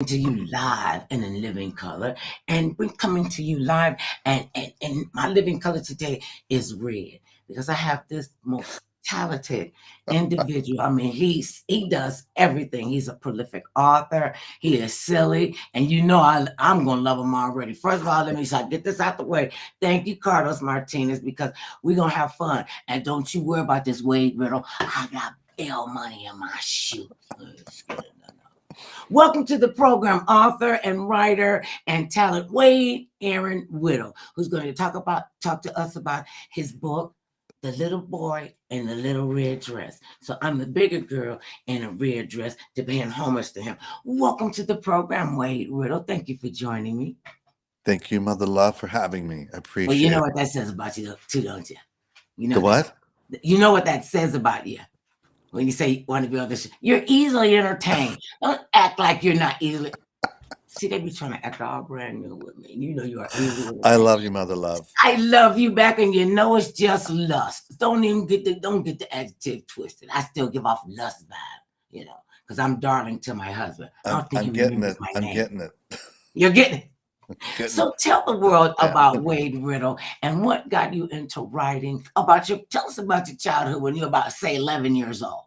to you live and in living color, and we're coming to you live, and my living color today is red because I have this most talented individual. I mean, he does everything. He's a prolific author. He is silly, and I'm gonna love him already. First of all, let me get this out the way. Thank you, Carlos Martinez, because we're gonna have fun. And don't you worry about this Waide Riddle. I got bail money in my shoe. Welcome to the program, author and writer and talent Waide Aaron Riddle, who's going to talk to us about his book, The Little Boy in the Little Red Dress. So I'm the bigger girl in a red dress to paying homage to him. Welcome to the program, Waide Riddle. Thank you for joining me. Thank you, Mother Love, for having me. I Well, you appreciate know it. what that says about you, too, don't you? You The know that. what? You know what that says about you. When you say you want to be on this, you're easily entertained. Don't act like you're not easily. See, they be trying to act all brand new with me. You know you are easily I entertained. love you, Mother Love. I love you back, and you know it's just lust. Don't get the adjective twisted. I still give off lust vibe, because I'm darling to my husband. I I'm don't think I'm he getting remembers it. my I'm name. getting it. You're getting it. Getting So tell the world yeah. about Waide Riddle and what got you into writing. Tell us about your childhood when you were about, say, 11 years old.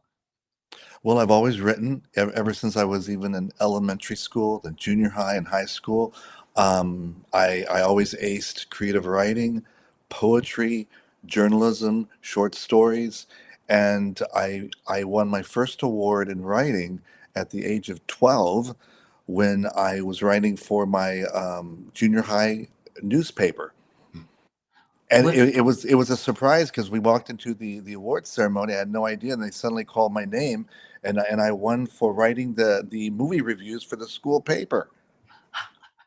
Well, I've always written ever since I was even in elementary school, the junior high and high school. I always aced creative writing, poetry, journalism, short stories, and I won my first award in writing at the age of 12 when I was writing for my junior high newspaper. And What it was a surprise because we walked into the awards ceremony. I had no idea, and they suddenly called my name, and I won for writing the movie reviews for the school paper.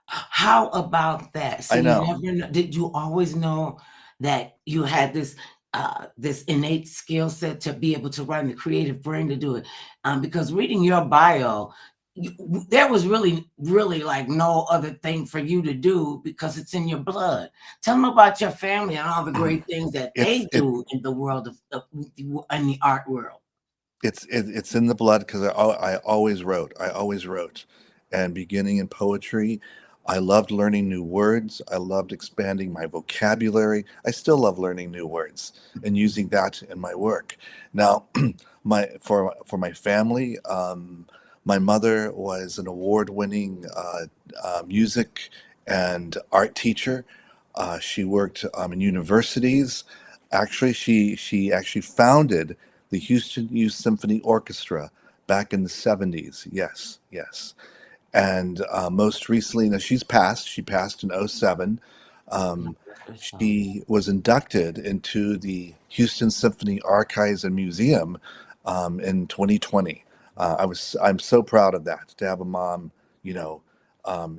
How about that? So I you know. never did you always know that you had this innate skill set to be able to write and the creative brain to do it? Because reading your bio, there was really like no other thing for you to do because it's in your blood. Tell them about your family and all the great things that It's they it do in the world in the art world. it's in the blood because I always wrote. I always wrote, and beginning in poetry, I loved learning new words. I loved expanding my vocabulary. I still love learning new words and using that in my work. Now, for my family, my mother was an award-winning music and art teacher. She worked in universities. Actually, she actually founded the Houston Youth Symphony Orchestra back in the 70s. Yes, yes. And most recently, now she's passed. She passed in '07. Um, she was inducted into the Houston Symphony Archives and Museum in 2020. I'm so proud of that to have a mom, you know,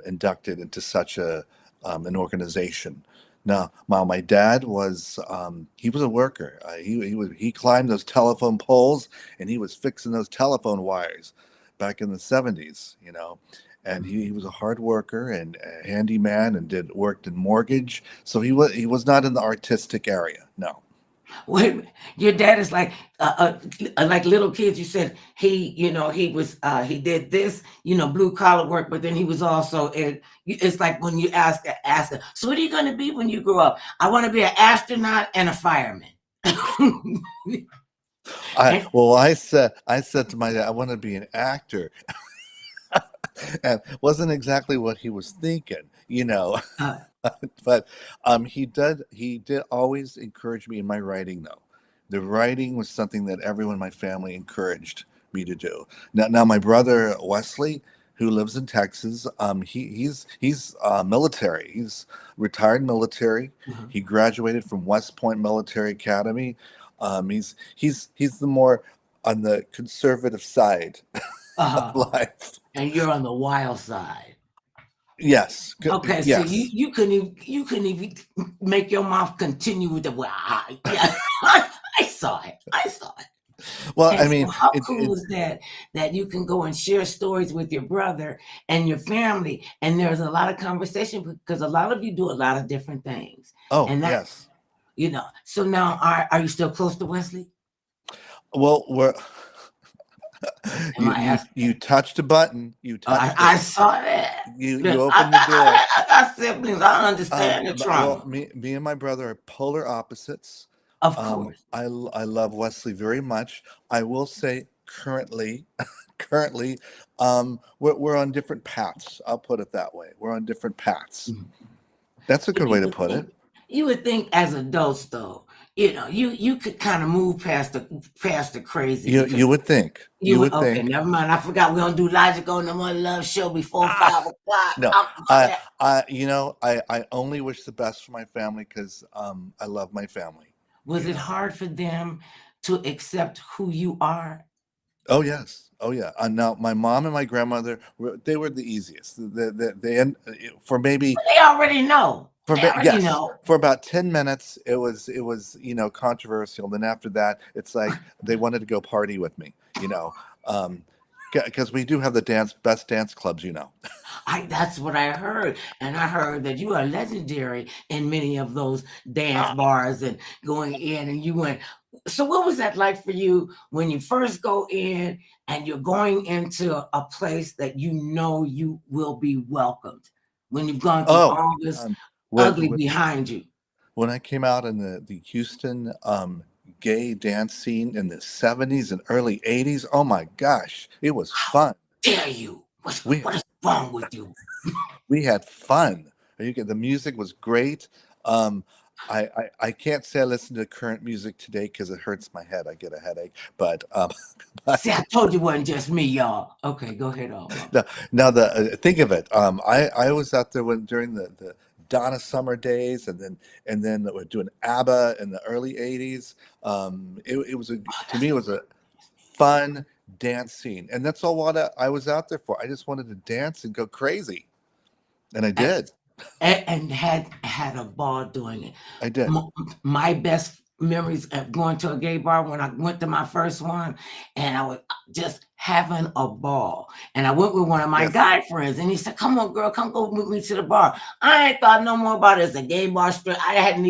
inducted into such an organization. Now, my dad was he was a worker. He climbed those telephone poles and he was fixing those telephone wires back in the '70s. And he was a hard worker and a handyman and did worked in mortgage. So he was not in the artistic area. No. Wait, a minute. Your dad is like little kids. You said he did this, blue collar work, but then he was also in. It's like when you ask, so what are you going to be when you grow up? I want to be an astronaut and a fireman. I And well I said to my dad I want to be an actor, and wasn't exactly what he was thinking. uh, But he did always encourage me in my writing though. The writing was something that everyone in my family encouraged me to do. Now my brother Wesley, who lives in Texas, he's military. He's retired military. uh-huh, He graduated from West Point Military Academy. He's the more on the conservative side of uh-huh. life. And you're on the wild side. Yes, Okay, so you yes. you couldn't even make your mouth continue with the yeah. I saw it. I saw it. Well, And I so mean, how it, cool it is that you can go and share stories with your brother and your family, and there's a lot of conversation because a lot of you do a lot of different things. oh, And that, yes. so now are you still close to Wesley? Well, Am I asking? You touched a button. You Oh, I, touched I it. saw that. You Look, opened the door. I got siblings. I understand the Well, trauma. me and my brother are polar opposites. Of course. I love Wesley very much. I will say currently, currently, we're on different paths. I'll put it that way. We're on different paths. Mhm. That's a But good way to put it. you would think as adults though, you could kind of move past the crazy because You would think. you You would would okay, think. never mind. I forgot we don't do logic on the One Love show before Ah, 5 o'clock. no. My bad. I only wish the best for my family because I love my family. Was You it know. hard for them to accept who you are? Oh yes, oh yeah. Now my mom and my grandmother they were the easiest. For maybe They already know. They already yes, know. for about 10 minutes it was controversial. Then after that, it's like they wanted to go party with me. Um, because we do have the best dance clubs. That's what I heard. And I heard that you are legendary in many of those dance Ah, bars and going in and you went. So what was that like for you when you first go in and you're going into a place that you know you will be welcomed when you've gone through oh, all this um, ugly when behind you? when I came out in the Houston gay dance scene in the 70s and early 80s, oh my gosh, it was fun. Dare you? We What is wrong with you? we had fun. The music was great. Um, I can't say I listen to current music today because it hurts my head. I get a headache. But See, but I told you it wasn't just me, y'all. Okay, go ahead on, Mama. no, now the think of it. I was out there when during the Donna Summer days, and then we're doing ABBA in the early '80s. It was Oh, to me it was a fun dance scene, and that's all what I was out there for. I just wanted to dance and go crazy, and I and did. and had a ball doing it. I did. M- My best memories of going to a gay bar when I went to my first one, and I was just having a ball. And I went with one of my Yes. guy friends, and he said, "Come on, girl, come go with me to the bar." I ain't thought no more about it as a gay bar strip. I didn't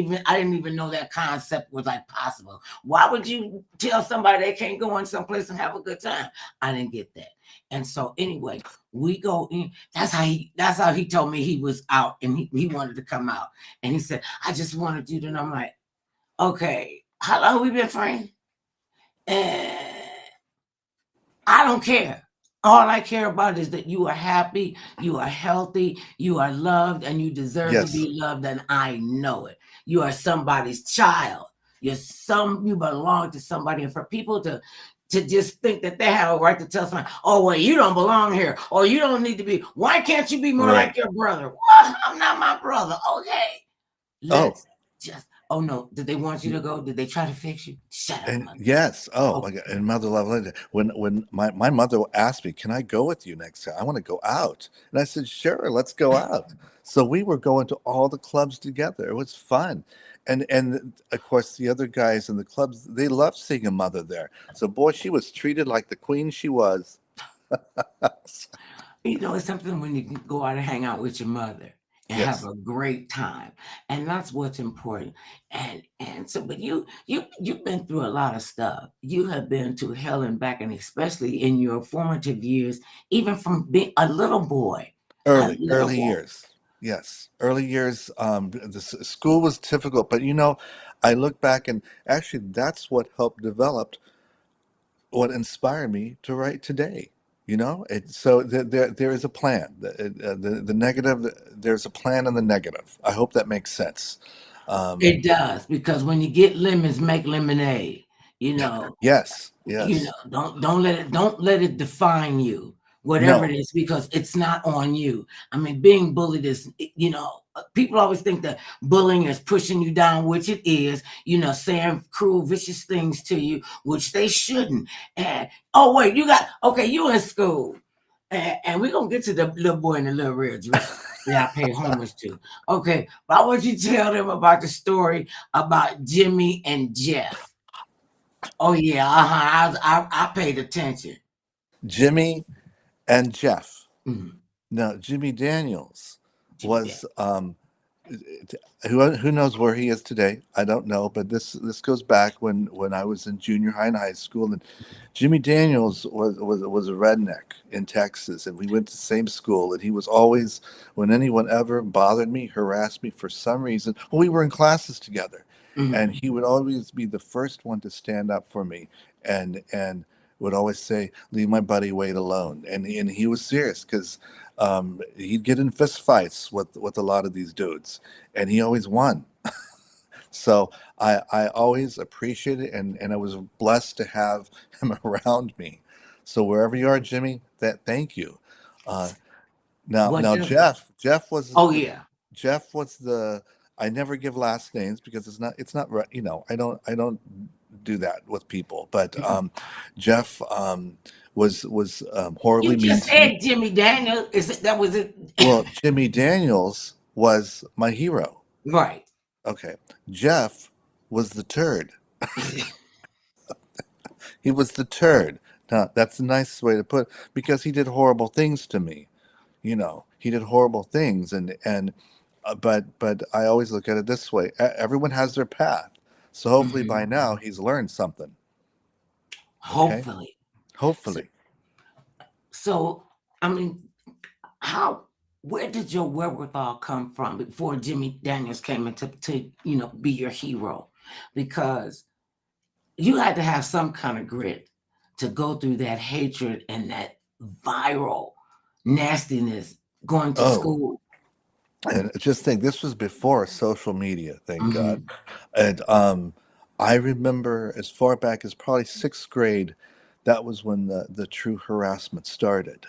even know that concept was like possible. Why would you tell somebody they can't go in someplace and have a good time? I didn't get that. And so anyway, we go in. That's how he told me he was out and he wanted to come out. And he said, I just wanted you to know. I'm like, okay, how long we been friends? And I don't care. All I care about is that you are happy, you are healthy, you are loved, and you deserve to Yes. be loved, and I know it. You are somebody's child. You belong to somebody, and for people to just think that they have a right to tell somebody, oh well, you don't belong here, or you don't need to be. Why can't you be more Right. like your brother? What? I'm not my brother. Okay, Oh, let's just. Oh no, did they want you to go? Did they try to fix you? Shut up, and mother. yes. Oh my God. Okay. And Mother Love Linda, when my mother asked me, "Can I go with you next time? I want to go out." And I said, "Sure, let's go out." So we were going to all the clubs together. It was fun. And of course the other guys in the clubs, they loved seeing a mother there. So boy, she was treated like the queen she was. It's something when you can go out and hang out with your mother and have Yes. a great time, and that's what's important. And so, but you've been through a lot of stuff. You have been to hell and back, and especially in your formative years, even from being a little boy, a little Early boy. years. Yes, early years. School was difficult, but I look back and actually that's what helped develop what inspired me to write today. So there is a plan. The negative, there's a plan in the negative. I hope that makes sense. Um, It does because when you get lemons, make lemonade. You know, yes, yes, don't let it define you, whatever it no, is, because it's not on you. I mean, being bullied is, people always think that bullying is pushing you down, which it is, saying cruel, vicious things to you, which they shouldn't. And oh wait, okay, you in school. And we're gonna get to the little boy in the little red dress that I pay homage to. Okay, but I want you to tell them about the story about Jimmy and Jeff. Oh yeah, I paid attention. Jimmy and Jeff. Mhm. No, Jimmy Daniels Jimmy Dad. was who knows where he is today? I don't know, but this goes back when I was in junior high and high school, and Jimmy Daniels was a redneck in Texas, and we went to the same school, and he was always, when anyone ever bothered me, harassed me for some reason, well, we were in classes together, and Mhm. he would always be the first one to stand up for me, and would always say, "Leave my buddy Wade alone," and he was serious because he'd get in fist fights with a lot of these dudes, and he always won. So I always appreciate it, and I was blessed to have him around me. So wherever you are, Jimmy, that thank you. Uh, What now does? Jeff was Oh the yeah. Jeff was the I never give last names because it's not right. I don't do that with people. But Jeff was horribly You mean just to me. said Jimmy Daniel. Is it that was it? Well, Jimmy Daniels was my hero. Right. Okay. Jeff was the turd. He was the turd. Now, that's the nicest way to put it, because he did horrible things to me. He did horrible things, and but I always look at it this way: everyone has their path. So hopefully by Mhm. now he's learned something. Okay, Hopefully. So, hopefully. so I mean, how? Where did your wherewithal come from before Jimmy Daniels came into to be your hero? Because you had to have some kind of grit to go through that hatred and that viral nastiness going to Oh, school. and just think, this was before social media, thank God. Hmm. And I remember as far back as probably sixth grade, that was when the true harassment started.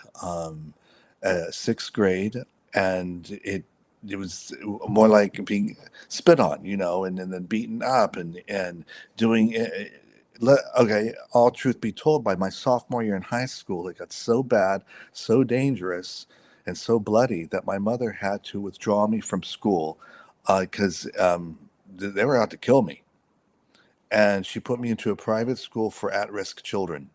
Sixth grade, and it was more like being spit on, and then beaten up and doing. Okay, all truth be told, by my sophomore year in high school, it got so bad, so dangerous, and so bloody that my mother had to withdraw me from school because they were out to kill me. And she put me into a private school for at-risk children.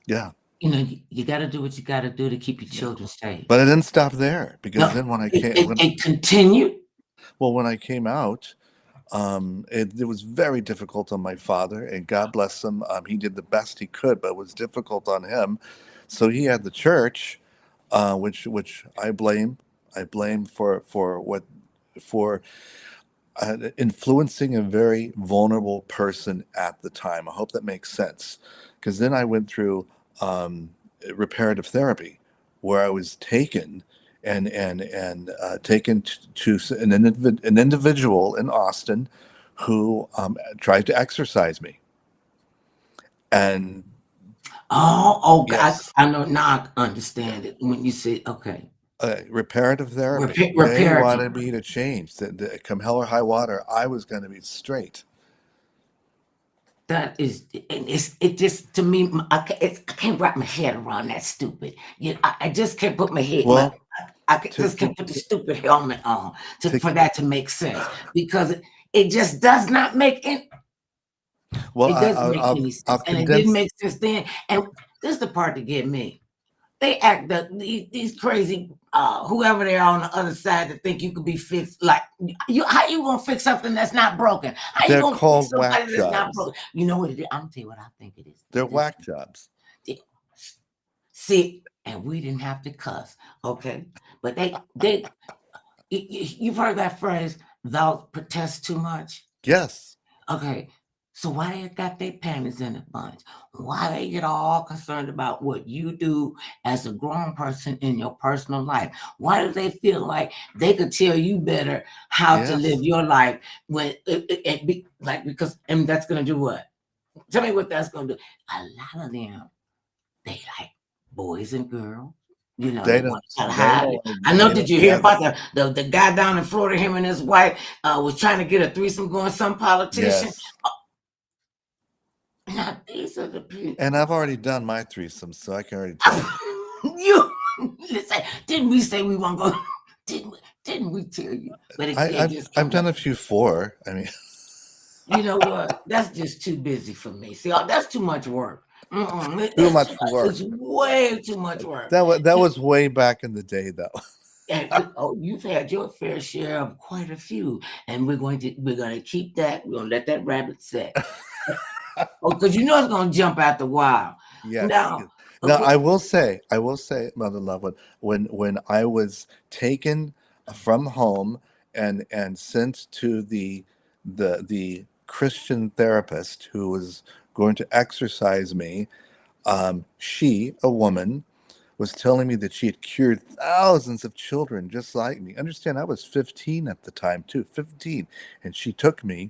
Yeah, You got to do what you got to do to keep your yeah. children safe. But I didn't stop there, because No, then when I it, came it, when it continued. well when I came out, it was very difficult on my father, and God bless him. He did the best he could, but it was difficult on him. So he had the church, which I blame for influencing a very vulnerable person at the time. I hope that makes sense. Because then I went through reparative therapy, where I was taken and taken to an individual in Austin who tried to exorcise me. And Oh, okay. yes, I know now. I yeah, understand it when you say okay. reparative therapy. They Reparative. wanted me to change. Come hell or high water, I was going to be straight. That is, and it just to me, I can't wrap my head around that stupid. I just can't put my head, Well, to just to, can't put the to, stupid helmet on to for that to make sense because it just does not make any, well, it doesn't make I'll any I'll sense, and it didn't condense. make sense then. And this is the part to get me. They act these crazy whoever they are on the other side that think you could be fixed. Like you, how you gonna fix something that's not broken? How you They're gonna fix called whack somebody that's not jobs. broken? You know what it is? I'm gonna tell you what I think it is. They're This whack jobs. see, and we didn't have to cuss, okay? But you've heard that phrase, "Thou protest too much." Yes, Okay, so why they got their panties in a bunch? Why they get all concerned about what you do as a grown person in your personal life? Why do they feel like they could tell you better how to live yes. your life when it be like because and that's gonna do what? Tell me what that's gonna do. A lot of them they like boys and girls. They They don't. want to They hide don't it. like. I know. They Did don't. you hear about Yes. the guy down in Florida? Him and his wife was trying to get a threesome going. Some politician. Yes. Now these are the people. And I've already done my threesome, so I can already tell you. You listen. Didn't we say we weren't going? Didn't we tell you? But I, it I've just I've came done up. a few for. I mean, You know what? That's just too busy for me. See, that's too much work. too That's too much much. work. It's way too much work. That was way back in the day, though. Oh, you've had your fair share of quite a few, and we're gonna keep that. We're gonna let that rabbit sit. Oh, because you know it's gonna jump out the wild. Yes, Now, yes. Now I will say, Mother Love, when I was taken from home and sent to the Christian therapist who was going to exercise me, she, a woman, was telling me that she had cured thousands of children just like me. Understand, I was 15 at the time too, 15, and she took me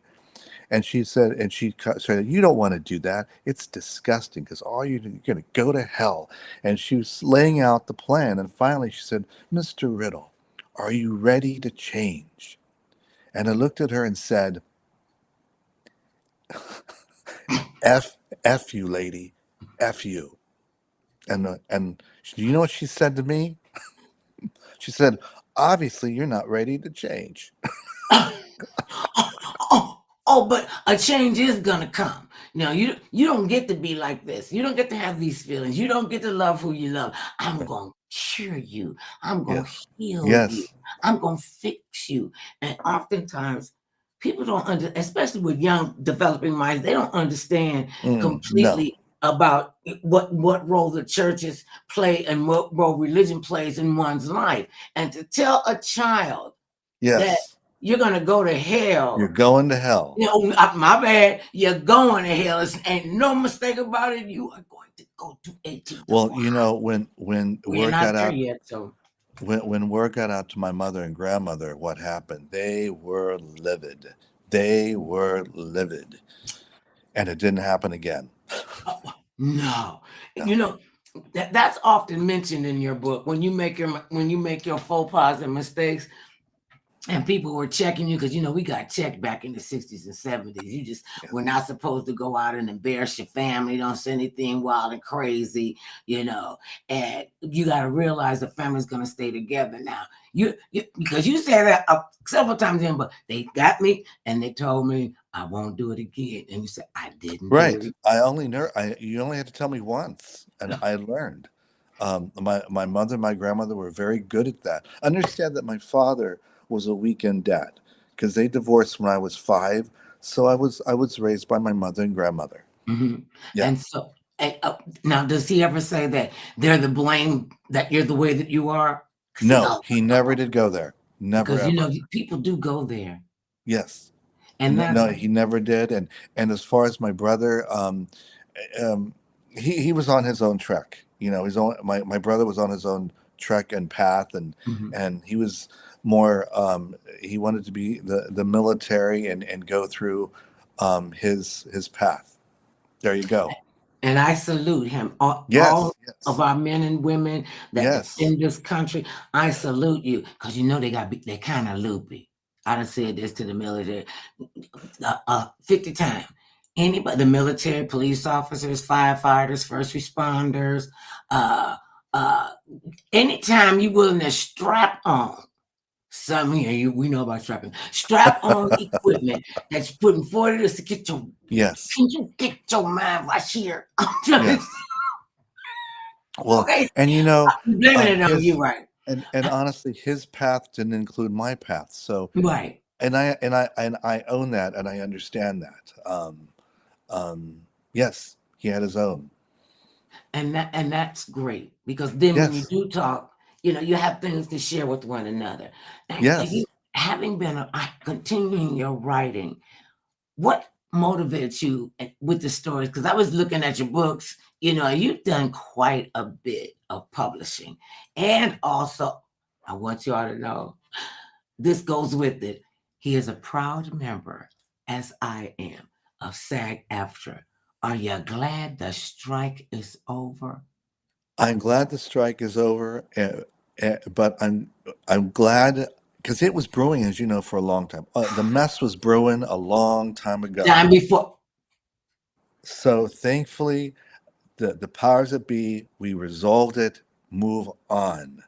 and she said, and said, "You don't want to do that. It's disgusting because you're going to go to hell." And she was laying out the plan. And finally, she said, "Mr. Riddle, are you ready to change?" And I looked at her and said, "F you, lady, F you." And you know what she said to me? She said, "Obviously, you're not ready to change." but a change is gonna come. Now you don't get to be like this. You don't get to have these feelings. You don't get to love who you love. I'm Right. gonna cure you. I'm gonna Yes. heal you. Yes. I'm gonna fix you. And oftentimes people don't especially with young developing minds, they don't understand No. completely about what role the churches play and what role religion plays in one's life. And to tell a child that Yes. you're gonna go to You're hell. going to hell. My bad. You're going to hell. Ain't no mistake about it. You are going to go to 18 to Well, wow. when We're word got not there out yet, so when word got out to my mother and grandmother what happened, they were livid. They were livid. And it didn't happen again. no. No. That's often mentioned in your book when you make your faux pas and mistakes. And people were checking you because we got checked back in the 60s and 70s. You just Yeah. were not supposed to go out and embarrass your family. Don't say anything wild and crazy, you know. And you got to realize the family's going to stay together now. Because you said that several times in, but they got me and they told me I won't do it again. And you said I didn't do Right. it. You only had to tell me once, and I learned. My mother and my grandmother were very good at that. Understand that my father was a weekend dad because they divorced when I was 5, so I was raised by my mother and grandmother. Mhm. Yeah. And so, now, does he ever say that they're the blame that you're the way that you are? Because he's No, all he never did go there. Never because ever. people do go there, Yes. and No, that's no, he never did. And as far as my brother, um, he was on his own trek. My brother was on his own trek and path, mhm. and he was more. He wanted to be the military and go through his path. There you go. And I salute him. All Yes, of yes, our men and women that yes, defend this country, I salute you because they kind of loopy. I done said this to the military 50 times. Anybody, the military, police officers, firefighters, first responders, uh, uh, anytime you willing to strap on some here, we know about strapping. Strap on equipment that's putting 40 to get your. yes, Can you get your mind right here? yes. Well, Okay, and I'm blaming it on you, his right? and honestly, his path didn't include my path. So, Right. and I own that, and I understand that. Yes, he had his own. And that's great because then when you Yes, do talk, you have things to share with one another. And you yes. having been continuing your writing, what motivates you with the stories? Because I was looking at your books, you've done quite a bit of publishing. And also, I want you all to know this goes with it. He is a proud member, as I am, of SAG AFTRA. Are you glad the strike is over? I'm glad the strike is over, but I'm glad because it was brewing, as you know, for a long time. The mess was brewing a long time ago. Time before. So thankfully, the powers that be, we resolved it. Move on.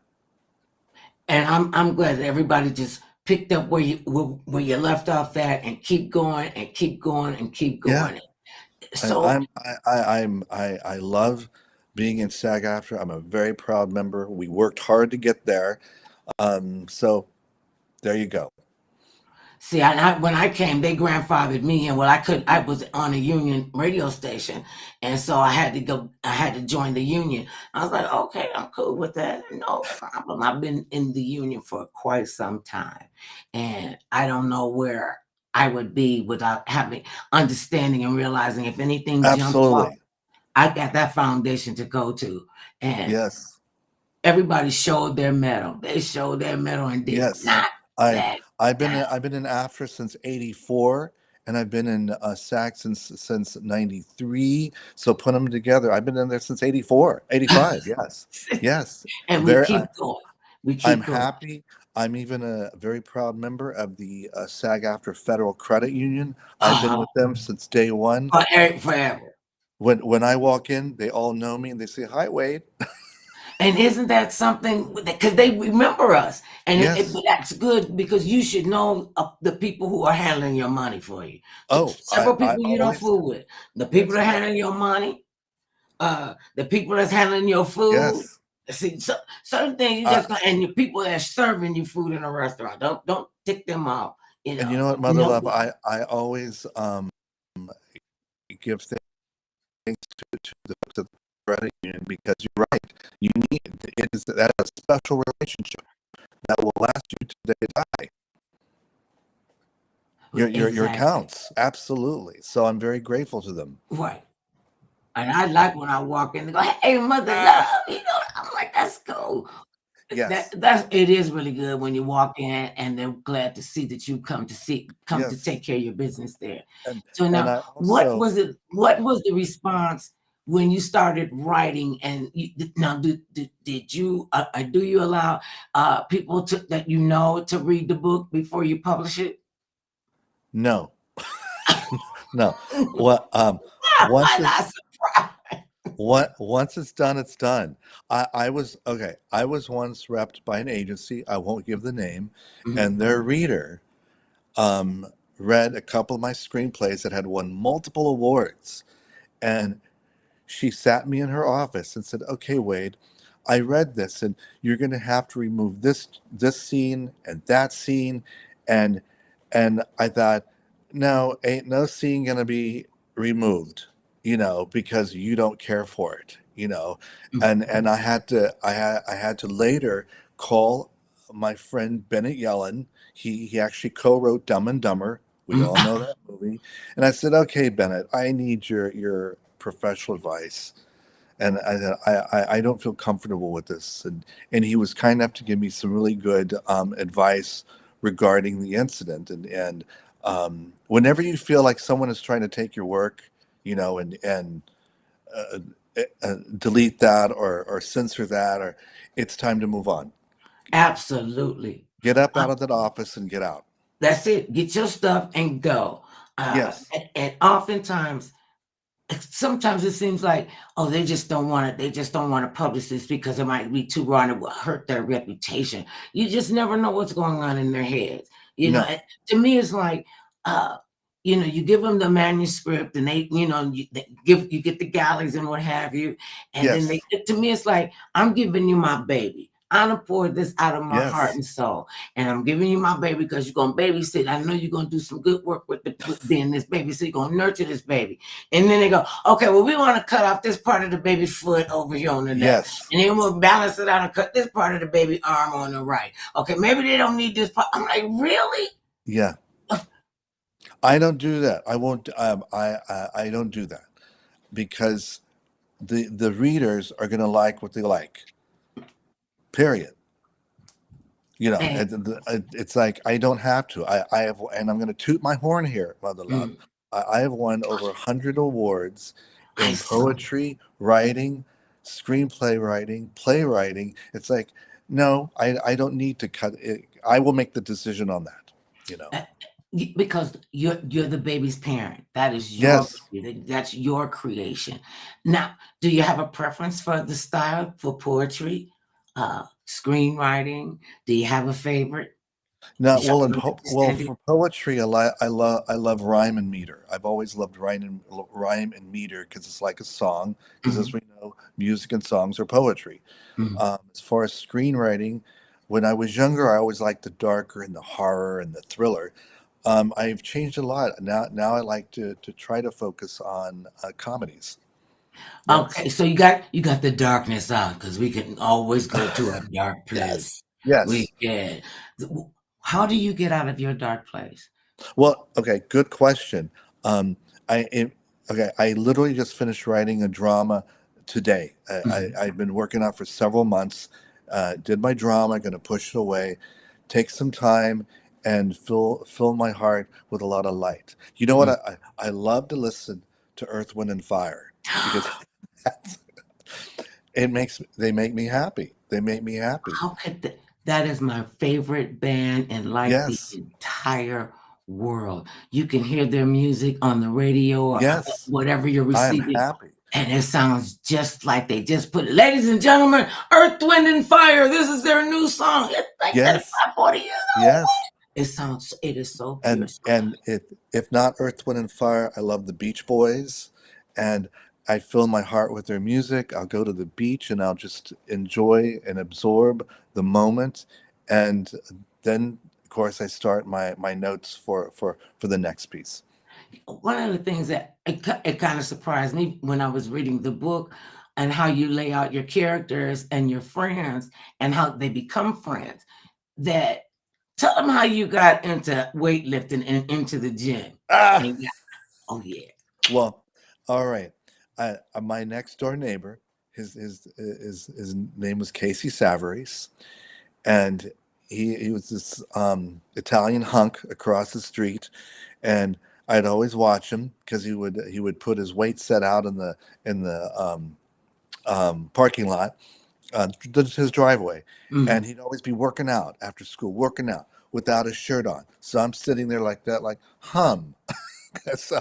And I'm glad that everybody just picked up where you left off at and keep going and keep going and keep Yeah. going. And So I love being in SAG-AFTRA. I'm a very proud member. We worked hard to get there. So there you go. See, when I came, they grandfathered me in. Well, I was on a union radio station, and so I had to go. I had to join the union. I was like, okay, I'm cool with that, no problem. I've been in the union for quite some time, and I don't know where I would be without having understanding and realizing if anything jumps off, Absolutely. I got that foundation to go to, and Yes. everybody showed their metal. They showed their metal and did Yes. not I back down. I've been in AFTRA since '84, and I've been in SAC since '93. So put them together. I've been in there since '84, '85. Yes. Yes. And we Very. keep going. We I'm keep going. happy. I'm even a very proud member of the SAG-AFTRA Federal Credit Union. I've been Uh-huh. with them since day one. Forever. When I walk in, they all know me and they say, "Hi, Wade." And isn't that something? Because they remember us, and Yes. but that's good because you should know the people who are handling your money for you. Oh, Several I people you don't always. fool with. The people That's that right. handling your money, the people that's handling your food. Yes. See, certain things you I, just and the people that's serving you food in a restaurant. Don't tick them off. You and you know, know what, Mother Love, no, I always give thanks to the credit union because you're right. You need it is that a special relationship that will last you to the day you die. Your exactly accounts, absolutely. So I'm very grateful to them. right. And I like when I walk in and go, "Hey, mother love," I'm like, "That's cool." Yes, That's it is really good when you walk in and they're glad to see that you come to yes, take care of your business there. and So and now, I also what was the response when you started writing? And now, did you do you allow people that to read the book before you publish it? no, no. What once Why it's not surprise? once it's done, it's done. I was okay. I was once repped by an agency. I won't give the name, Mhm. and their reader um, read a couple of my screenplays that had won multiple awards, and she sat me in her office and said, "Okay, Wade, I read this, and you're going to have to remove this scene and that scene," and I thought, no, ain't no scene going to be removed, because you don't care for it, Mhm. and I had to later call my friend Bennett Yellen. He actually co-wrote Dumb and Dumber. We Mhm. all know that movie. And I said, okay, Bennett, I need your professional advice. And I don't feel comfortable with this. And he was kind enough to give me some really good advice regarding the incident. And whenever you feel like someone is trying to take your work, and uh, delete that or censor that, or it's time to move on. Absolutely. Get up out of that office and get out. That's it. Get your stuff and go. Yes, And oftentimes, sometimes it seems like, oh, they just don't want to. They just don't want to publish this because it might be too raw and it will hurt their reputation. You just never know what's going on in their heads. no, And to me, it's like, uh, you give them the manuscript and you get the galleys and what have you, and then yes, to me, it's like I'm giving you my baby. I done poured this out of my heart yes, and soul, and I'm giving you my baby because you're gonna babysit. I know you're gonna do some good work with being this baby, so you're gonna nurture this baby. And then they go, okay, well, we want to cut off this part of the baby's foot over here on the left. yes, And then we'll balance it out and cut this part of the baby arm on the right. Okay, maybe they don't need this part. I'm like, really? yeah. I don't do that. I won't. I don't do that because the readers are going to like what they like. Period. And, It's like I don't have to. I have, and I'm going to toot my horn here, Mother Love. mm, I have won over 100 awards I in saw. poetry writing, screenplay writing, playwriting. It's like, no, I don't need to cut it. I will make the decision on that. You know. uh, because you're the baby's parent. That is your Yes. baby. That's your creation. Now, do you have a preference for the style for poetry, screenwriting? Do you have a favorite? No, Is your well, well, understanding? for poetry, I love rhyme and meter. I've always loved rhyme and meter because it's like a song. Because as Mhm, we know, music and songs are poetry. mhm. As far as screenwriting, when I was younger, I always liked the darker and the horror and the thriller. I've changed a lot. Now I like to try to focus on comedies. Okay, Yes. so you got the darkness out because we can always go to a dark Yes. place. We Yes. can. How do you get out of your dark place? Well, okay, good question. Um, I it, okay, I literally just finished writing a drama today. Mhm. I've been working on it for several months. Did my drama, going to push it away, take some time, and fill my heart with a lot of light. You know what? Mm. I love to listen to Earth, Wind, and Fire because they make me happy. They make me happy. How could that is my favorite band in like the Yes, entire world. You can hear their music on the radio or yes, whatever you're I am receiving, happy. and it sounds just like they just put it. Ladies and gentlemen, Earth, Wind, and Fire. This is their new song. It's like Yes, 35, 40 years old. yes. It is so pure. And if not Earth, Wind, and Fire, I love the Beach Boys, and I fill my heart with their music. I'll go to the beach and I'll just enjoy and absorb the moment, and then of course I start my notes for the next piece. One of the things that it kind of surprised me when I was reading the book and how you lay out your characters and your friends and how they become friends. That tell them how you got into weightlifting and into the gym. Ah, And yeah, oh yeah. well, all right. My next door neighbor, his name was Casey Savarese, and he was this Italian hunk across the street, and I'd always watch him because he would put his weight set out in the parking lot, his driveway, and Mhm. he'd always be working out after school, working out without his shirt on. So I'm sitting there like that, like hum. So,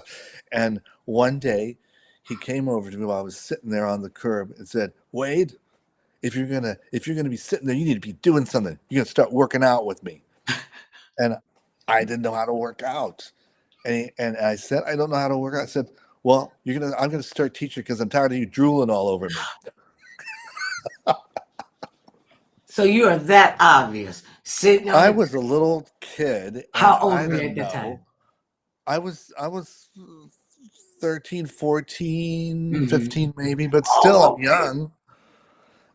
and one day he came over to me while I was sitting there on the curb and said, "Wade, if you're gonna be sitting there, you need to be doing something. You're gonna start working out with me." And I didn't know how to work out. And I said, "I don't know how to work out." I said, "Well, I'm gonna start teaching because I'm tired of you drooling all over me." So you are that obvious sitting on I the. was a little kid and How old I were you didn't at the know. time? I was 13, 14, Mhm. 15 maybe, but still Oh, I'm okay. young.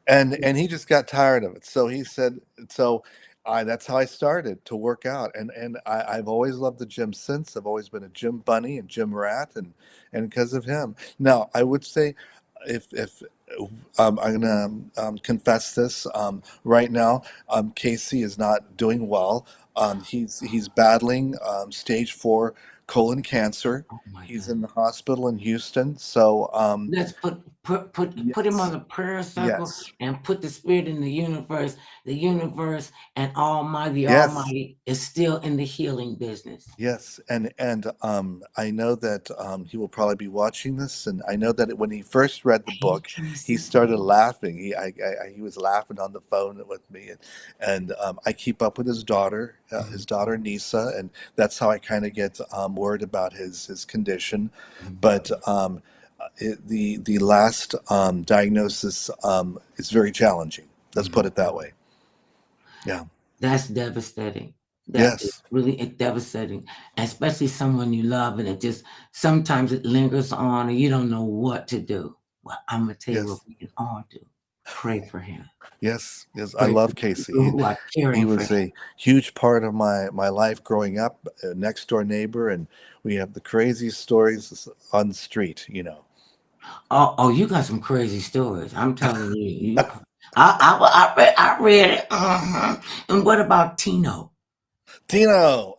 And he just got tired of it, so he said, so I that's how I started to work out, and I've always loved the gym since. I've always been a gym bunny and gym rat, and because of him. Now I would say, if I'm gonna confess this right now, Casey is not doing well. He's battling stage 4 colon cancer. Oh my He's God. in the hospital in Houston, so Let's put him on yes, the prayer circle yes. and put the spirit in the universe. The universe and Almighty, Yes, Almighty is still in the healing business. yes, and I know that he will probably be watching this, and I know that when he first read the Hey, book, he Casey. started laughing. He was laughing on the phone with me, and I keep up with his Mhm, daughter Nisa, and that's how I kind of get word about his condition. mhm, But the last diagnosis is very challenging. Let's put mhm. it that way. Yeah. That's devastating. That is Yes. really devastating, especially someone you love, and it just sometimes it lingers on, and you don't know what to do. Well, I'm gonna tell you what Yes. we can all do: pray for him. Yes, yes, I Pray for love the Casey. people who are He caring for was him. a huge part of my life growing up, a next door neighbor, and we have the craziest stories on the street, you know. Oh, you got some crazy stories. I'm telling you. I read it. And what about Tino? Tino.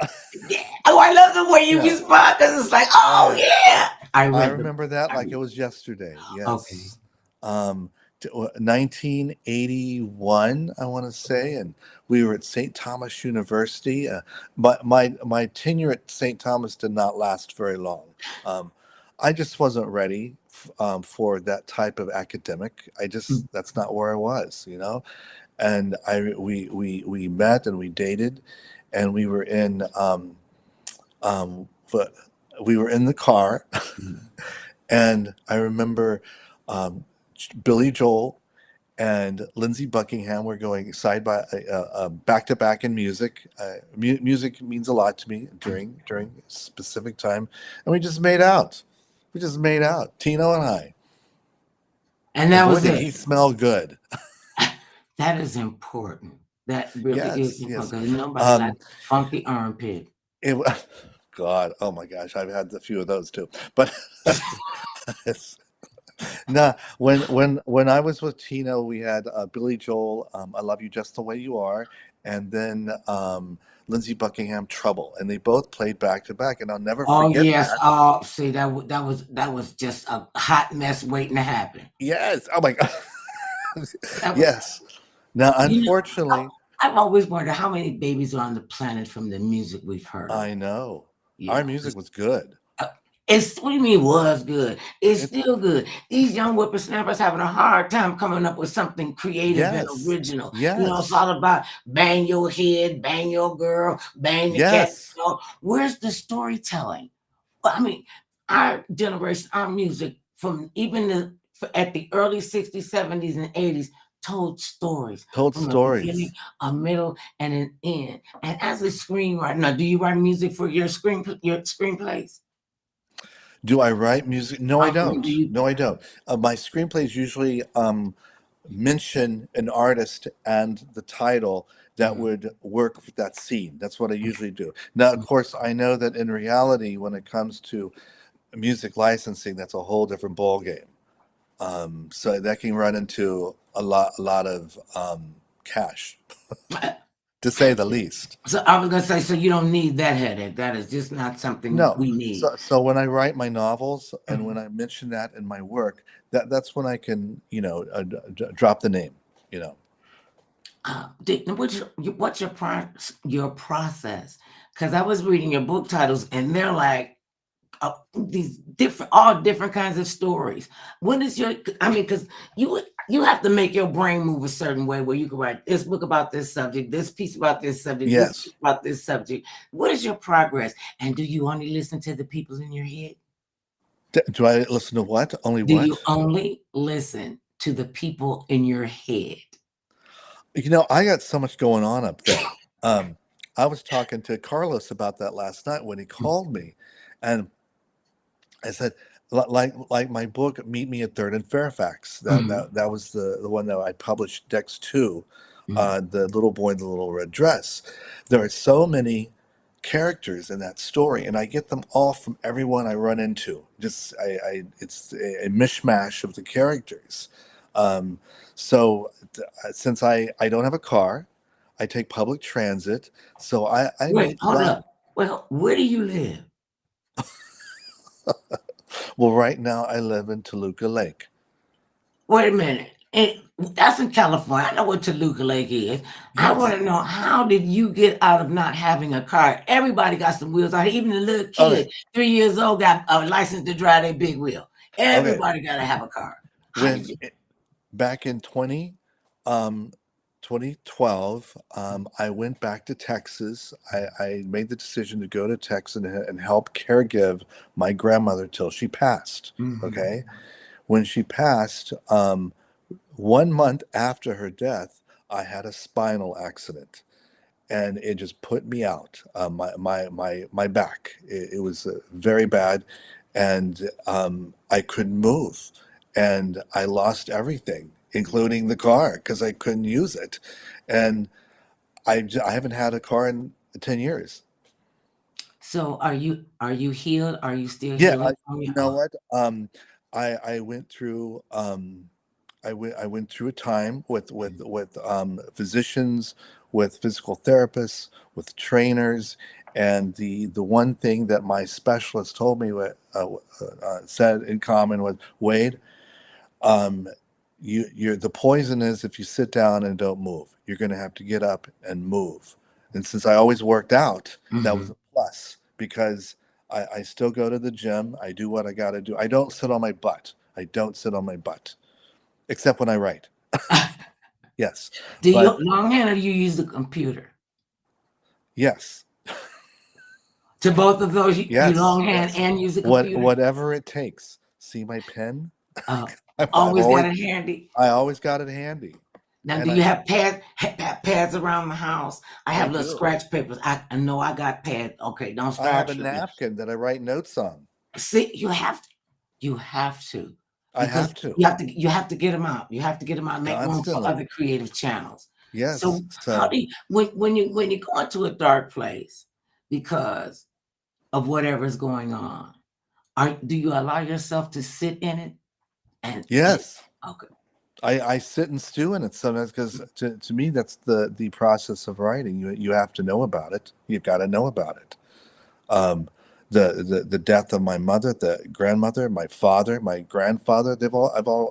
Yeah. Oh, I love the way you Yeah. respond because it's like, Oh oh yeah. yeah. I I read the. remember that I like it read. was yesterday. Okay. Yes. 1981, I want to say, and we were at St. Thomas University. My tenure at St. Thomas did not last very long. Um, I just wasn't ready for that type of academic. Mm, That's not where I was, you know. And we met and we dated, and but we were in the car. mm, And I remember um, Billy Joel and Lindsey Buckingham were going side by back to back in music. Music means a lot to me during a specific time, and we just made out. We just made out, Tino and I. And And that boy, was did it. he smell good. That is important. That really is Yes, important yes. because nobody likes Um, funky armpit. it wa- God, oh my gosh, I've had a few of those too. But it's, nah, when I was with Tino, we had Billy Joel, "I Love You Just the Way You Are," and then Lindsey Buckingham, "Trouble," and they both played back to back, and I'll never Oh forget yes. that. Oh, see that was just a hot mess waiting to happen. Yes, oh my God, That was, yes. Now, you know, unfortunately, I've always wondered how many babies are on the planet from the music we've heard. I know You our know, music was good. uh, it's what do you mean was good? It's It, still good. These young whippersnappers having a hard time coming up with something creative and yes, original. It's yes, all about bang your head, bang your girl, bang the cat. yes. Where's the storytelling? Well, I mean, our generation, our music from even at the early 60s, 70s, and 80s told stories Told from a beginning, stories. a middle, and an end. And as a screenwriter, now, do you write music for your screenplays? Do I write music? No, I Do don't. you? No, I don't. My screenplays usually mention an artist and the title that Mhm, would work for that scene. That's what I usually do. Now, of mhm. course, I know that in reality, when it comes to music licensing, that's a whole different ball game. So that can run into a lot of cash, to say the least. So I was gonna say, so you don't need that headache. That is just not something No. we need. So when I write my novels and when Mhm. I mention that in my work, that's when I can, drop the name, you know. What's your process? Because I was reading your book titles, and they're like these different, all different kinds of stories. What is your? I mean, because you have to make your brain move a certain way where you can write this book about this subject, this piece about this subject, this piece Yes. about this subject. What is your progress? And do you only listen to the people in your head? Do I listen to what? Only Do you what? only listen to the people in your head? I got so much going on up there. Um, I was talking to Carlos about that last night when he called me, and I said, like my book, Meet Me at Third and Fairfax. Mhm, That was the one that I published, Dex Two, mhm. the little boy in the little red dress. There are so many characters in that story, and I get them all from everyone I run into. Just it's a mishmash of the characters. Um, so since I don't have a car, I take public transit. So I Wait, meet a hold lot. up. Well, where do you live? Well, right now I live in Toluca Lake. Wait a minute. That's in California. I know what Toluca Lake is. I want Yes. to know, how did you get out of not having a car? Everybody got some wheels out here. Even the little Okay. kid, 3 years old, got a license to drive their big wheel. Okay. Everybody got to have a car. How did When you? back in um, 2012, I went back to Texas. I made the decision to go to Texas and help caregive my grandmother till she passed. Mhm. Okay. When she passed, 1 month after her death, I had a spinal accident, and it just put me out. My back. It was very bad, and I couldn't move, and I lost everything, including the car, because I couldn't use it, and I haven't had a car in 10 years. So are you healed? Are you still Yeah, healing from you your? know what? I went through I went through a time with physicians, with physical therapists, with trainers, and the one thing that my specialist told me, said in common was, Wade, um, you're the poison is if you sit down and don't move. You're going to have to get up and move. And since I always worked out, that was Mhm. a plus because I still go to the gym. I do what I got to do. I don't sit on my butt. I don't sit on my butt, except when I write. Yes, Do you but longhand or do you use the computer? yes, To both of those, you yes, longhand yes. and use the computer? Whatever it takes. See my pen? I've Always got always it handy. I always got it handy, Now, do and you have pads around the house? I I have little do. scratch papers. I know I got pads. Okay, don't I have start a tripping. napkin that I write notes on. See, you have to, I because have to you have to get them out. You have to get them out. Make room for constantly. other creative channels. Yes. So, how So do you when you go into a dark place because of whatever's going on? Do you allow yourself to sit in it and yes, okay? I sit and stew in it sometimes because to me that's the process of writing. You have to know about it. You've got to know about it. Um, the death of my mother, the grandmother, my father, my grandfather.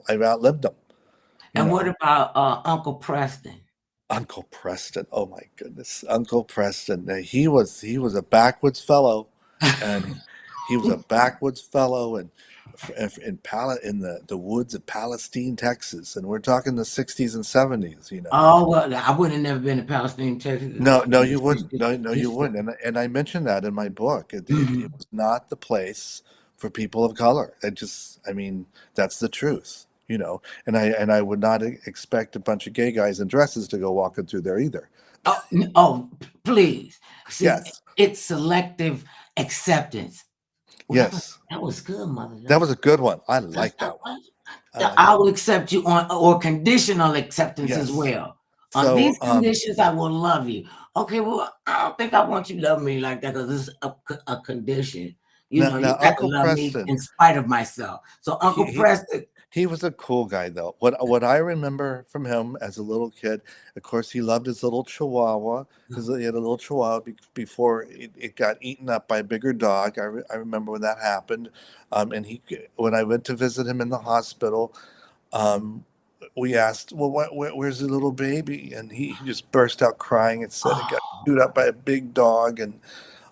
I've outlived them. You And what know, about Uncle Preston? Uncle Preston. Oh my goodness, Uncle Preston. He was a backwoods fellow, and he was a backwoods fellow, and in the woods of Palestine, Texas, and we're talking the '60s and '70s. Oh well, I would have never been to Palestine, Texas. No, no, In you the wouldn't. 60s. No, no, you It's wouldn't. And I mentioned that in my book. It mhm. was not the place for people of color. I mean, that's the truth, And I would not expect a bunch of gay guys in dresses to go walking through there either. Oh, please. See, Yes, it's selective acceptance. Well, that was yes, that was good, mother. that was a good one. I That's like that that one. was. I like I that will one. accept you on or conditional acceptance as Yes. well. On So, these conditions, I will love you. Okay, well, I don't think I want you to love me like that because it's a condition. now You got to Uncle love me Preston, in spite of myself. So, he, Uncle he Preston, He was a cool guy, though. What I remember from him as a little kid, of course, he loved his little Chihuahua. He had a little Chihuahua before it got eaten up by a bigger dog. I remember when that happened. And when I went to visit him in the hospital, um, we asked, "Well, where's the little baby?" And he just burst out crying and said it got oh, chewed up by a big dog. And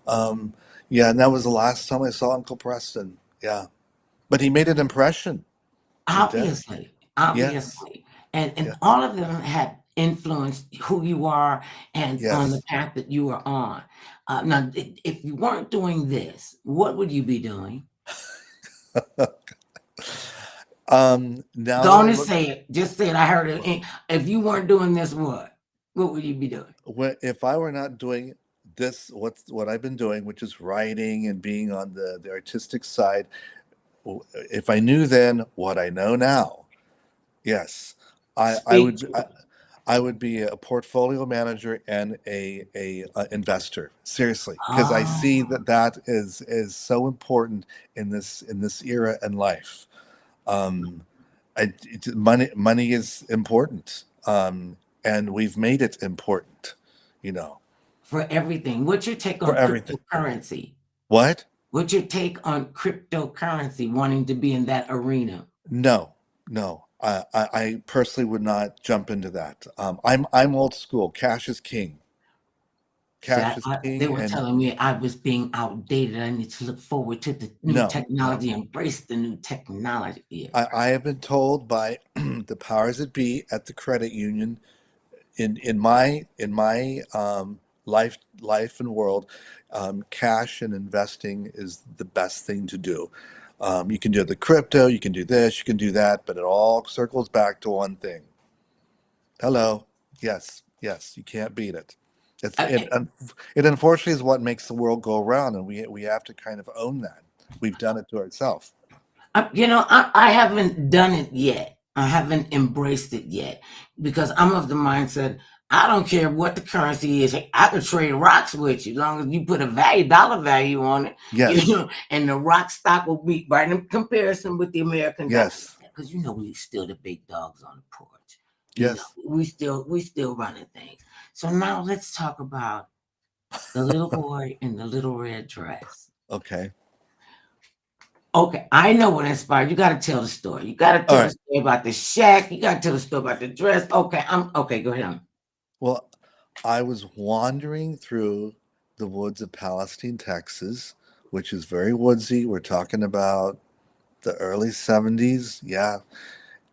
um, yeah, and that was the last time I saw Uncle Preston. Yeah, but he made an impression. He did. obviously, Yes. obviously, and Yes. all of them have influenced who you are and on the Yes. path that you are on. Now, if you weren't doing this, what would you be doing? Now Go that on I and look, say it. Just say it. I heard it. If you weren't doing this, what would you be doing? if I were not doing this, what I've been doing, which is writing and being on the artistic side, if I knew then what I know now, yes, I Speak would to it. I would be a portfolio manager and a investor. Seriously, because I see Oh, that is so important in this era in life. Um, money is important, and we've made it important, you know, for everything. What's your take for on everything. cryptocurrency? What? What's your take on cryptocurrency? Wanting to be in that arena? No, no. I personally would not jump into that. I'm old school. Cash is king. See, Cash is they king, were and telling me I was being outdated. I need to look forward to the new no, no. technology, embrace the new technology. Yeah, I have been told by the powers that be at the credit union in my life and world, cash and investing is the best thing to do. You can do the crypto, you can do this, you can do that, but it all circles back to one thing. Hello, yes, yes, you can't beat it. I, It unfortunately is what makes the world go around, and we have to kind of own that. We've done it to ourselves. I haven't done it yet. I haven't embraced it yet because I'm of the mindset I don't care what the currency is. I could trade rocks with you, as long as you put a dollar value on it, Yes, and the rock stock will be right in comparison with the American dollar. yes, Because we still the big dogs on the porch. yes. We still running things. So now let's talk about the little boy in the little red dress. Okay. Okay, I know what inspired. You got to tell the story. You got to All tell the right. story about the shack. You got to tell the story about the dress. Okay, I'm okay. Go ahead. Well, I was wandering through the woods of Palestine, Texas, which is very woodsy. We're talking about the early '70s. Yeah.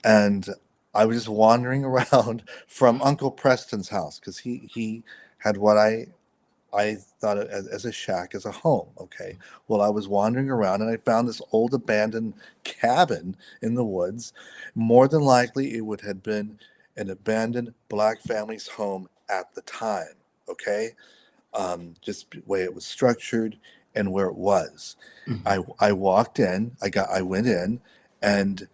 And I was just wandering around from Uncle Preston's house because he had what I I thought it as a shack, as a home. Okay. Well, I was wandering around and I found this old abandoned cabin in the woods. More than likely, it would have been an abandoned black family's home at the time. Okay. Just the way it was structured and where it was. Mhm. I walked in, I went in, and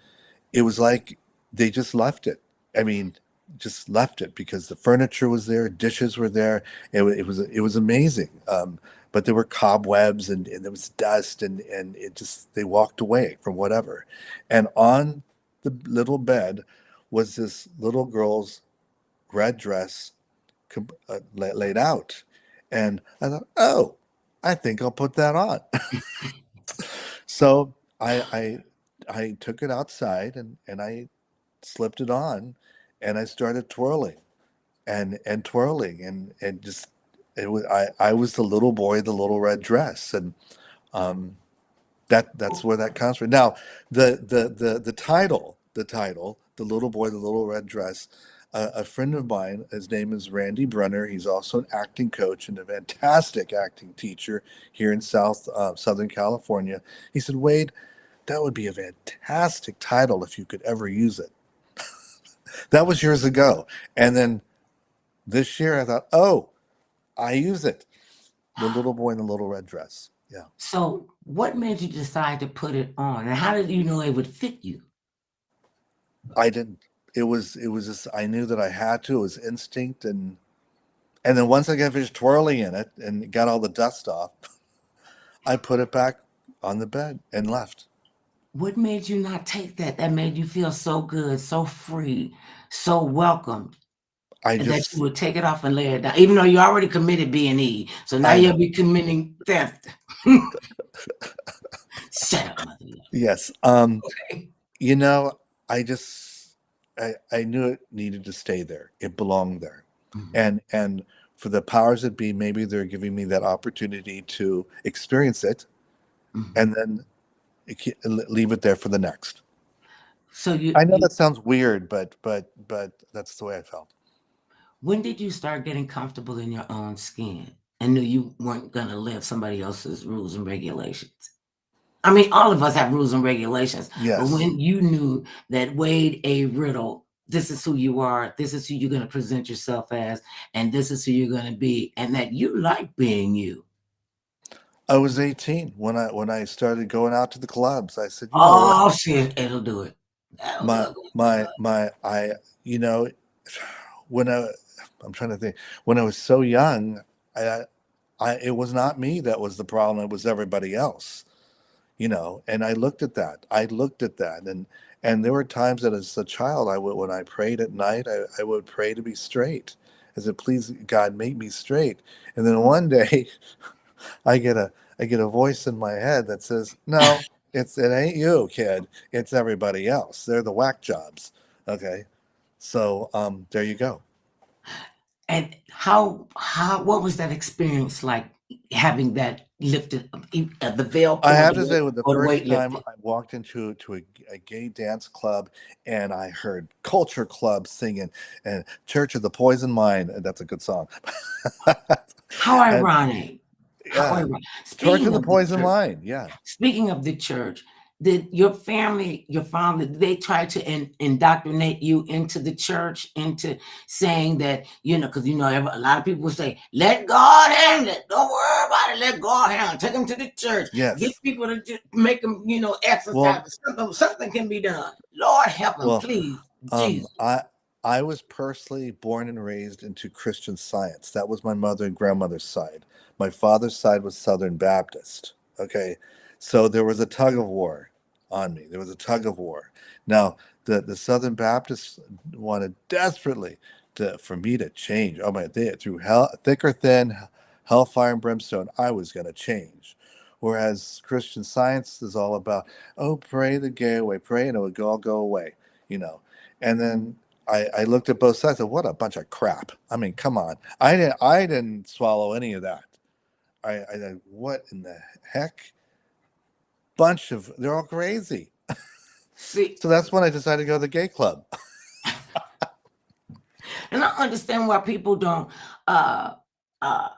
it was like they just left it. I mean, just left it because the furniture was there, dishes were there. It was amazing. But there were cobwebs and there was dust and it just they walked away from whatever. And on the little bed was this little girl's red dress laid out. And I thought, oh, I think I'll put that on. So I took it outside and I slipped it on and I started twirling and twirling and just it was I was the little boy in the little red dress and um that's where that comes from. Now the title the little boy the little red dress, a friend of mine, his name is Randy Brunner. He's also an acting coach and a fantastic acting teacher here in Southern California. He said, Wade, that would be a fantastic title if you could ever use it. That was years ago. And then this year I thought, oh, I use it. The little boy in the little red dress. Yeah. So, what made you decide to put it on, and how did you know it would fit you? I didn't. It was just I knew that I had to. It was instinct and then once I got finished twirling in it and got all the dust off, I put it back on the bed and left. What made you not take that? That made you feel so good, so free, so welcomed, I and that you just would take it off and lay it down, even though you already committed B&E. So now I you'll know. be committing theft. Shut up, mother. Yes. Okay. You know, I just I knew it needed to stay there. It belonged there. Mhm, And for the powers that be, maybe they're giving me that opportunity to experience it mhm. and then leave it there for the next. So you I know you that sounds weird, but that's the way I felt. when did you start getting comfortable in your own skin and knew you weren't gonna live somebody else's rules and regulations? I mean, all of us have rules and regulations, but Yes, when you knew that Wade A. Riddle, this is who you are, this is who you're gonna present yourself as, and this is who you're gonna be, and that you like being you. I was 18 when I started going out to the clubs. I said, you know what, Oh shit, it'll do it. That'll do it. my I you know when I'm trying to think when I was so young, I it was not me that was the problem. It was everybody else. You know, and I looked at that. I looked at that, and there were times that as a child, I would when I prayed at night, I would pray to be straight. I said, please, God, make me straight. And then one day, I get a voice in my head that says, no, it ain't you, kid. It's everybody else. They're the whack jobs. Okay, so there you go. And how what was that experience like having that lifted, the veil I pulled have to say, with the or the first weight time lifted? I walked into a gay dance club and I heard Culture Club singing and Church of the Poison Mind. That's a good song. How And ironic. How yeah, ironic. Torch of Speaking the of the Poison church, Mind. Yeah. speaking of the church, did your family, your father, did they try to indoctrinate you into the church, into saying that, because a lot of people will say, let God handle it. Don't worry about it. Let God handle it. Take them to the church. Get Yes. people to just make them, exercise. Well, Something can be done. Lord help them, well, please. um, Jesus. I I was personally born and raised into Christian Science. That was my mother and grandmother's side. My father's side was Southern Baptist. Okay, so there was a tug of war on me. There was a tug of war. Now the Southern Baptists wanted desperately for me to change. Oh my, through hell, thick or thin, hellfire and brimstone, I was going to change. Whereas Christian Science is all about, oh, pray the gay away, pray and it would all go away, you know. And then I looked at both sides and what a bunch of crap. I mean, come on. I didn't swallow any of that. I what in the heck? Bunch of they're all crazy. See, So that's when I decided to go to the gay club. and I understand why people don't uh uh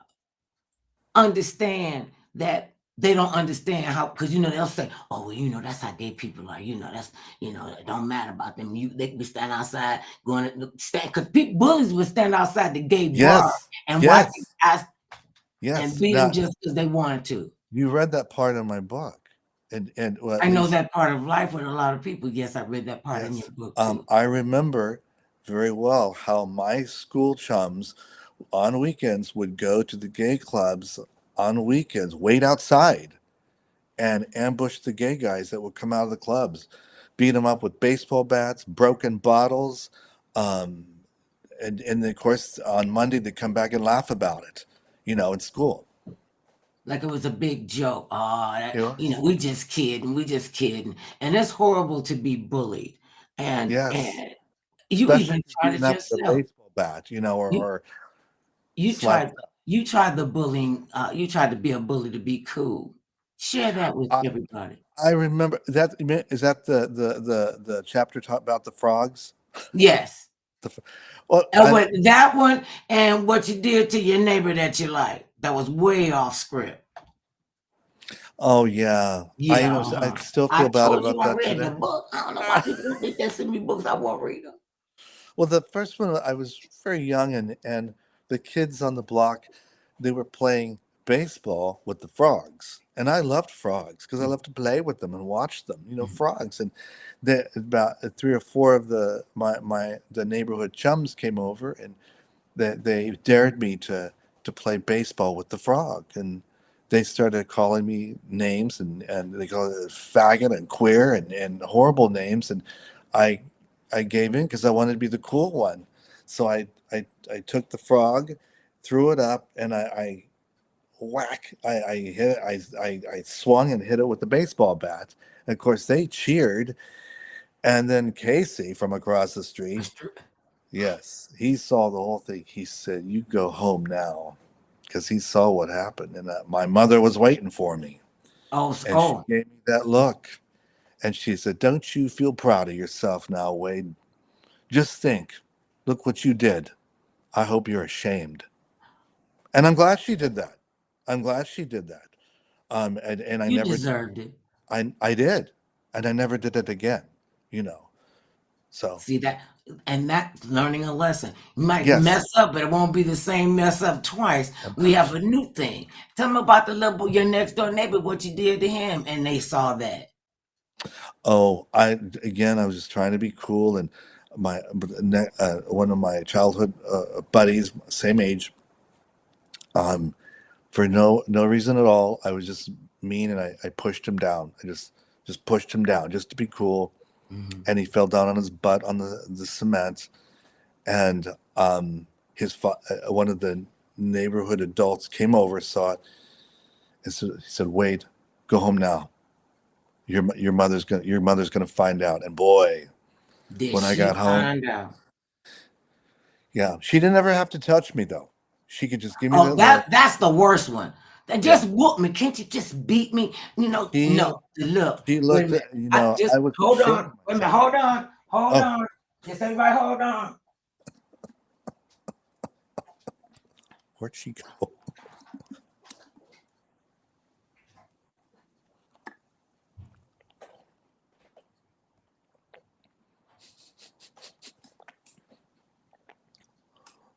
understand that they don't understand how, because they'll say, "Oh, well, that's how gay people are. That's it don't matter about them. They can be standing outside going to stand because people bullies would stand outside the gay bar Yes, and watch these yes, guys and yes. beat them Now just because they wanted to. you read that part in my book, and well, at I know least that part of life with a lot of people. Yes, I read that part in your yes. book too. I remember very well how my school chums on weekends would go to the gay clubs on weekends, wait outside, and ambush the gay guys that would come out of the clubs, beat them up with baseball bats, broken bottles, um, and of course on Monday they come back and laugh about it, in school. Like it was a big joke. Oh, It was. we just kidding, and it's horrible to be bullied, Yes, and you especially even if you're tried beaten it up with a yourself. baseball bat, or, You or you tried sliced up. you tried the bullying. You tried to be a bully to be cool. Share that with I, everybody. I remember that. Is that the chapter talk about the frogs? Yes, The, well, and with that one, and what you did to your neighbor that you like, that was way off script. oh yeah, Yeah, I uh-huh. still I feel bad told you about I that read the today. book. I don't know why people don't think they send me books. I won't read them. Well, the first one, I was very young, and the kids on the block, they were playing baseball with the frogs, and I loved frogs because I love to play with them and watch them. Mhm. Frogs, and about three or four of the neighborhood chums came over, and they dared me to play baseball with the frog, and they started calling me names, and they called it faggot and queer and horrible names, and I I gave in because I wanted to be the cool one. So I took the frog, threw it up, and I whack I hit I swung and hit it with the baseball bat. And of course they cheered, and then Casey from across the street, yes, he saw the whole thing. He said, "You go home now," because he saw what happened, and my mother was waiting for me, Oh, and she oh, gave me that look, and she said, "Don't you feel proud of yourself now, Wade? Just think, look what you did. I hope you're ashamed." And I'm glad she did that. I'm glad she did that. And I you never, deserved it. I did, and I never did it again. You know, so See that, and that's learning a lesson. You might yes. mess up, but it won't be the same mess up twice. We have a new thing. Tell me about the little your next door neighbor, what you did to him, and they saw that. Oh, I was just trying to be cool, and one of my childhood buddies, same age, um, for no reason at all, I was just mean, and I pushed him down. I just pushed him down just to be cool, Mhm. and he fell down on his butt on the cement, and one of the neighborhood adults came over, saw it, and he said, "Wade, go home now. Your mother's gonna find out." And boy, Did when I she got home. find out? Yeah, she didn't ever have to touch me though. She could just give me Oh, that look. that's the worst one. That Yeah. just whoop me. Can't you just beat me? No. She Look, she wait a looked minute. at, I just I was hold on. ashamed of Wait a minute. myself. Hold on. Hold Oh, on. Just everybody hold on. where'd she go?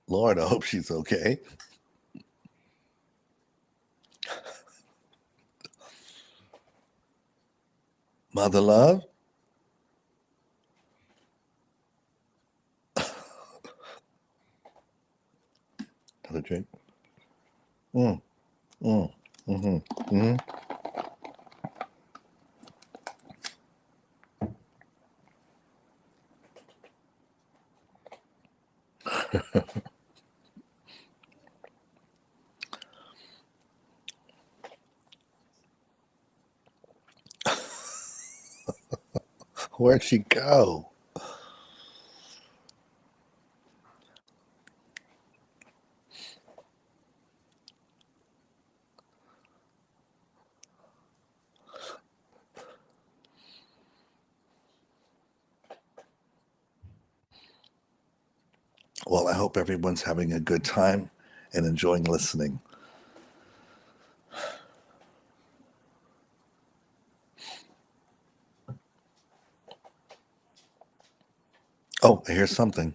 Lord, I hope she's okay. Mother love? Another drink. Mm, mm, mm-hmm, mm-hmm. Where'd she go? Well, I hope everyone's having a good time and enjoying listening. I hear something.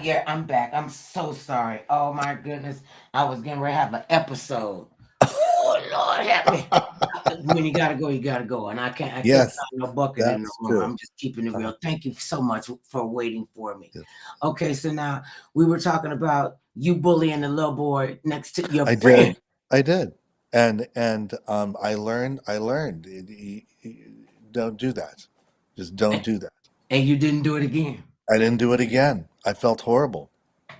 Yeah, I'm back. I'm so sorry. Oh my goodness. I was getting ready to have an episode. Oh Lord, help me. When you gotta go, you gotta go. And I can't Yes, find no bucket in the that's room. true. I'm just keeping it Uh, real. Thank you so much for waiting for me. yes. Okay, so now we were talking about you bullying the little boy next to your I did. friend. I did. And I learned don't do that. Just don't And do that. and you didn't do it again. I didn't do it again. I felt horrible.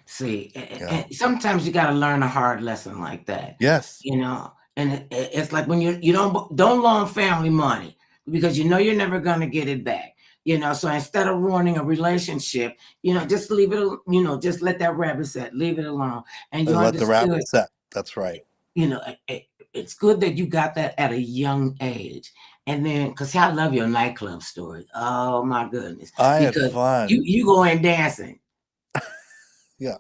See, Yeah. and sometimes you got to learn a hard lesson like that, Yes. you know. And it's like when you don't loan family money because you know you're never gonna get it back. You know, so instead of ruining a relationship, just leave it. Just let that rabbit set. Leave it alone. And you And let the rabbit understood. set. That's right. You know, it's good that you got that at a young age. And then, because I love your nightclub stories. Oh my goodness, I had because you fun. you go in dancing. Yeah.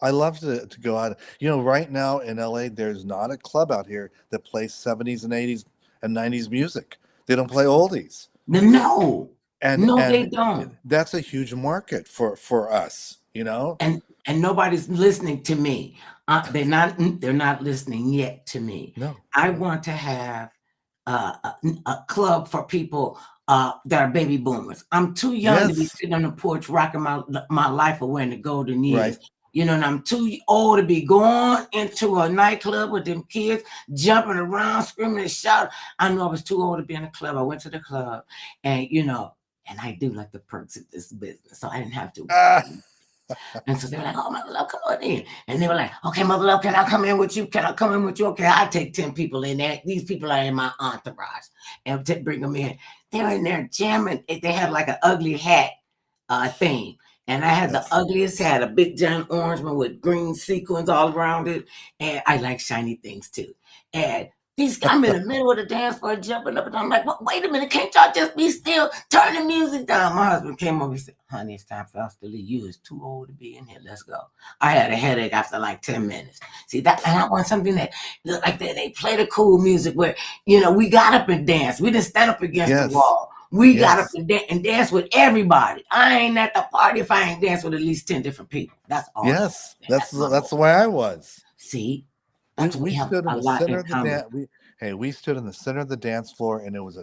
I love to go out. Right now in LA, there's not a club out here that plays 70s and 80s and 90s music. They don't play oldies. No, And no, they and don't. that's a huge market for us. And nobody's listening to me. They're not listening yet to me. No. I No. want to have a club for people that are baby boomers. I'm too young to be Yes. sitting on the porch rocking my life away in the golden years. Right. And I'm too old to be going into a nightclub with them kids jumping around, screaming and shouting. I know I was too old to be in a club. I went to the club, and and I do like the perks of this business, so I didn't have to Ah, worry. And so they were like, "Oh, Mother Love, come on in." And they were like, "Okay, Mother Love, can I come in with you? Can I come in with you? Okay, I take 10 people in there. These people are in my entourage." And to bring them in. They're in there jamming. They had like an ugly hat theme. And I had the yes. ugliest hat, a big giant orange one with green sequins all around it. And I like shiny things too. And I'm in the middle of the dance floor jumping up and I'm like, wait a minute, can't y'all just be still? Turn the music down. My husband came over and said, "Honey, it's time for us to leave. You is too old to be in here. Let's go." I had a headache after like 10 minutes. See that, and I want something that like they play the cool music where we got up and danced. We didn't stand up against the Yes. wall. We got up Yes. and danced with everybody. I ain't at the party if I ain't danced with at least 10 different people. That's all I Yes. want. That's That's my that's goal. the way I was. See, We that's what we we have stood in a the lot center in of the common. dance. We stood in the center of the dance floor, and it was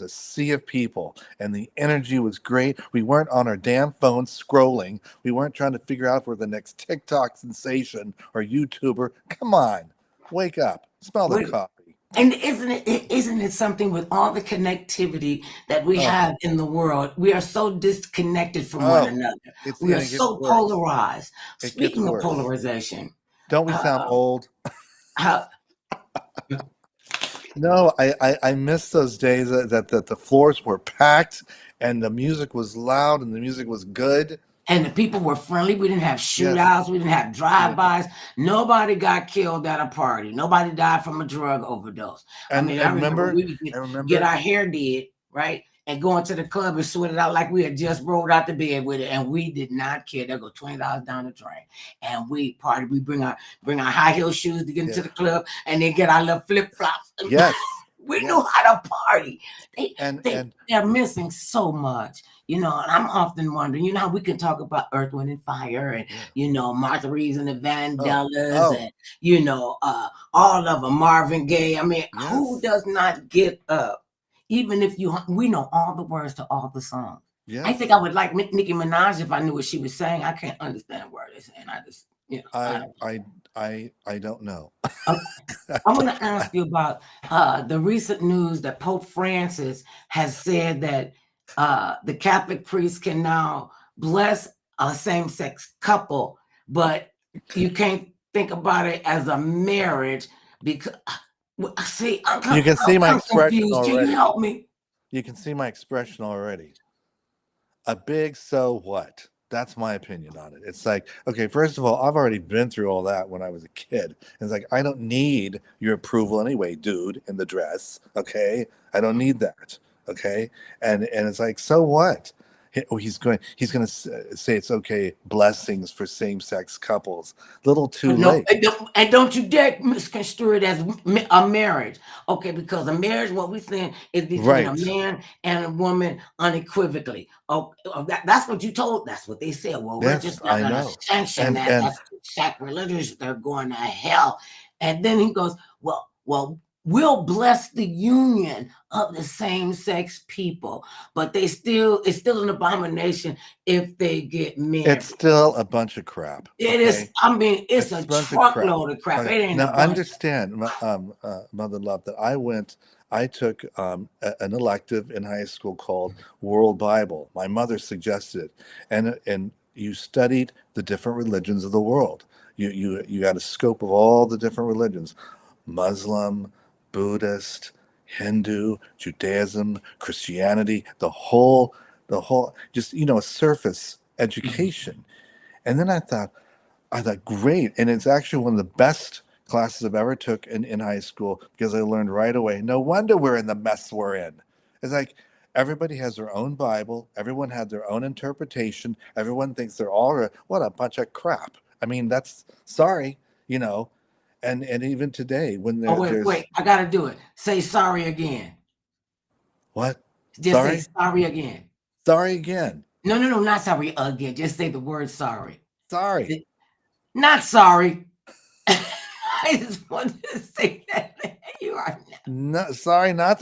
a sea of people, and the energy was great. We weren't on our damn phones scrolling. We weren't trying to figure out if we're the next TikTok sensation or YouTuber. Come on, wake up, smell the Wait, coffee. and isn't it something with all the connectivity that we Oh, have in the world? We are so disconnected from one oh, another. it's We and are it gets so worse. polarized. It gets Speaking of worse. polarization, Don't we sound uh, old? how No, I miss those days that the floors were packed and the music was loud and the music was good. and the people were friendly. We didn't have Yes. shootouts. We didn't have Yeah. drive-bys. Nobody got killed at a party. Nobody died from a drug overdose. I And mean, I and remember remember, we would I get remember, our hair did, right? And go into the club and sweat it out like we had just rolled out the bed with it. And we did not care. They'll go $20 down the drain. And we party. We bring our high heel shoes to get into yeah. the club and then get our little flip-flops. Yes. We knew Yes. how to party. They And they and they're missing so much. And I'm often wondering, how we can talk about Earth, Wind, and Fire, and yeah. Martha Reeves and the Oh. Vandellas, Oh. and all of them, Marvin Gaye. I mean, who Yes. does not get up? Even if we know all the words to all the songs. I think I Yes. would like Nicki Minaj if I knew what she was saying. I can't understand a word they're saying. I just, I I don't. I I don't know. I, I want to ask you about the recent news that Pope Francis has said that the Catholic priests can now bless a same sex couple, but you can't think about it as a marriage because, see, You can see my I'm expression confused. Can you already. help me? You can see my expression already. A big so what? That's my opinion on it. It's like, okay, first of all, I've already been through all that when I was a kid. It's like, I don't need your approval anyway, dude, in the dress. Okay. I don't need that. Okay. And it's like, so what? He's going to say it's okay, blessings for same-sex couples. Little too No, late. and don't you dare misconstrue it as a marriage, okay? Because a marriage, what we're saying, is between a Right. man and a woman unequivocally. Oh, that's what you told. That's what they said. Well, we're Yes, just not I going to know. sanction that. And That's sacrilegious. They're going to hell. And then he goes, well, we'll bless the union of the same sex people, but it's still an abomination if they get it's married. still a bunch of crap, It is. okay? I mean, it's It's a a bunch of crap. truckload of crap. It Okay. ain't a Now bunch. understand, Mother Love, that I took an elective in high school called World Bible. My mother suggested it, and you studied the different religions of the world. You got a scope of all the different religions: Muslim, Buddhist, Hindu, Judaism, Christianity, the whole, just a surface Mhm. education. And then I thought, great. And it's actually one of the best classes I've ever took in high school, because I learned right away. No wonder we're in the mess we're in. It's like everybody has their own Bible. Everyone had their own interpretation. Everyone thinks they're all right. What a bunch of crap. I mean, that's sorry, you know. And even today, when Oh, wait. there's I got to do it. Say sorry again. what? Just say Sorry? sorry again. Sorry again. No, no, no, not sorry again. Just say the word sorry. Sorry. Not sorry. I just wanted to say that. You are not. No, sorry, not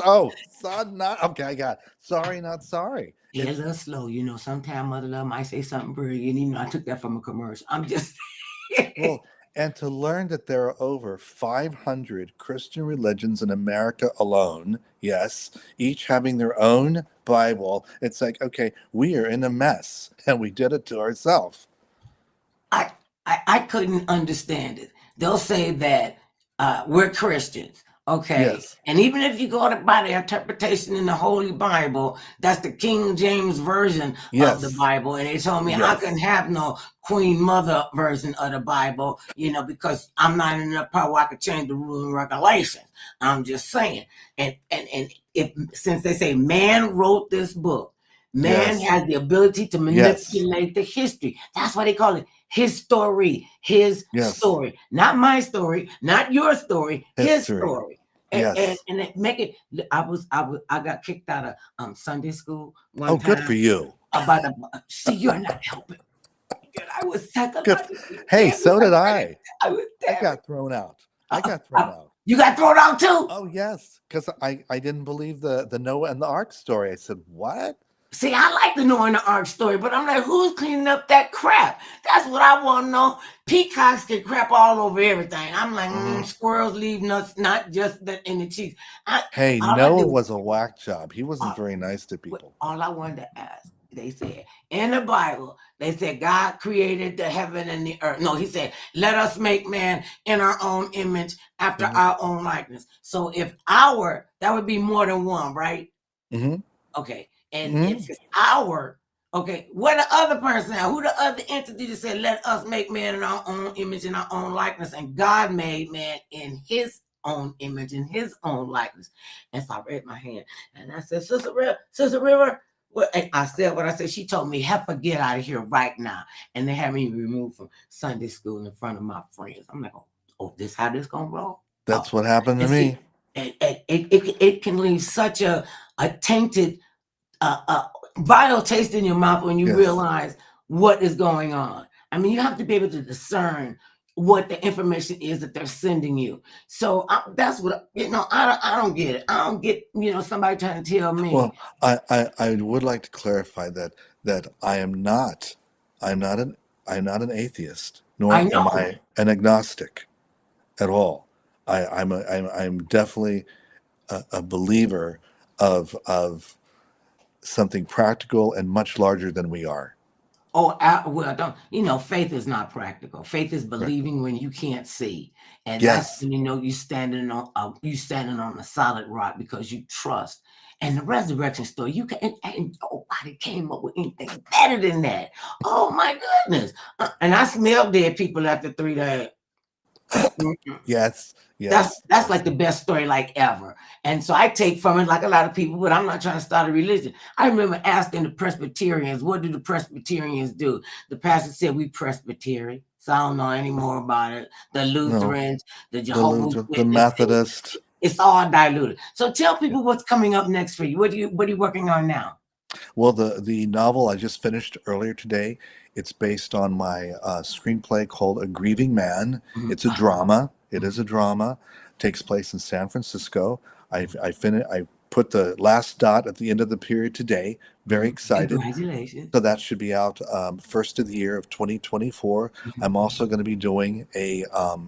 not okay. I got it. Sorry, not sorry. Yeah, a It's little slow. Sometimes Mother Love might say something brilliant. I took that from a commercial. I'm just. Well, and to learn that there are over 500 Christian religions in America alone, yes, each having their own Bible, it's like, okay, we are in a mess and we did it to ourselves. I, I couldn't understand it. They'll say that we're Christians, okay, Yes, and even if you go by the interpretation in the Holy Bible, that's the King James version of the yes, Bible, and they told me I couldn't yes, have no Queen Mother version of the Bible, because I'm not in the part where I could change the rules and regulations. I'm just saying, and if since they say man wrote this book. Man yes, has the ability to yes, manipulate the history. That's why they call it his story, his yes. story, not my story, not your story, his History. story. Yes. And it make it. I got kicked out of Sunday school Oh, one good for time you. about a. See, you're not helping. I was Good. psychologically Hey, so did damaged. I. I was I damaged. got thrown out. I got thrown out. You got thrown out too. Oh yes, because I didn't believe the Noah and the Ark story. I said, what? See, I like the Noah and the Ark story, but I'm like, who's cleaning up that crap? That's what I want to know. Peacocks can crap all over everything. I'm like, Hmm. squirrels leave nuts, not just in the cheeks. Hey, All I Noah do, was a whack job. He wasn't uh, very nice to people. all I wanted to ask, they said in the Bible, they said God created the heaven and the earth. No, he said, let us make man in our own image after Hmm. our own likeness. So if that would be more than one, right? Hmm. Okay. And if Hmm. it's okay, what the other person now? Who the other entity that said, let us make man in our own image and our own likeness? And God made man in his own image and his own likeness. And so I raised my hand and I said, Sister River, what I said what I said. She told me, Heifer, get out of here right now. And they had me removed from Sunday school in front of my friends. I'm like, oh, this how this gonna roll? Oh, That's what happened to and me. see, it can leave such a tainted a vile taste in your mouth when you Yes. realize what is going on. I mean, you have to be able to discern what the information is that they're sending you. So that's what I don't get it. I don't get somebody trying to tell me. Well, I would like to clarify that I'm not an atheist, nor I am know. I an agnostic at all. I'm definitely a believer of something practical and much larger than we are. Oh, well, don't faith is not practical. Faith is Right. believing when you can't see, and that's Yes. when you standing on a solid rock because you trust. And the resurrection story, you can and nobody came up with anything better than that. Oh my goodness! And I smell dead people after 3 days. Mm-mm. Yes, That's yes, that's yes. like the best story like ever. And so I take from it like a lot of people, but I'm not trying to start a religion. I remember asking the Presbyterians, what do the Presbyterians do? The pastor said we Presbyterian. So I don't know any more about it. The No, Lutherans, the the Jehovah's Luther, the Witnesses, Methodist. it's all diluted. So tell Yeah. people what's coming up next for you. What are you working on now? Well, the novel I just finished earlier today, it's based on my screenplay called A Grieving Man. Mhm. It's a drama. It Mhm. is a drama. Takes place in San Francisco. I put the last dot at the end of the period today. Very Mhm. excited. Congratulations. So that should be out first of the year of 2024. Mhm. I'm also going to be doing a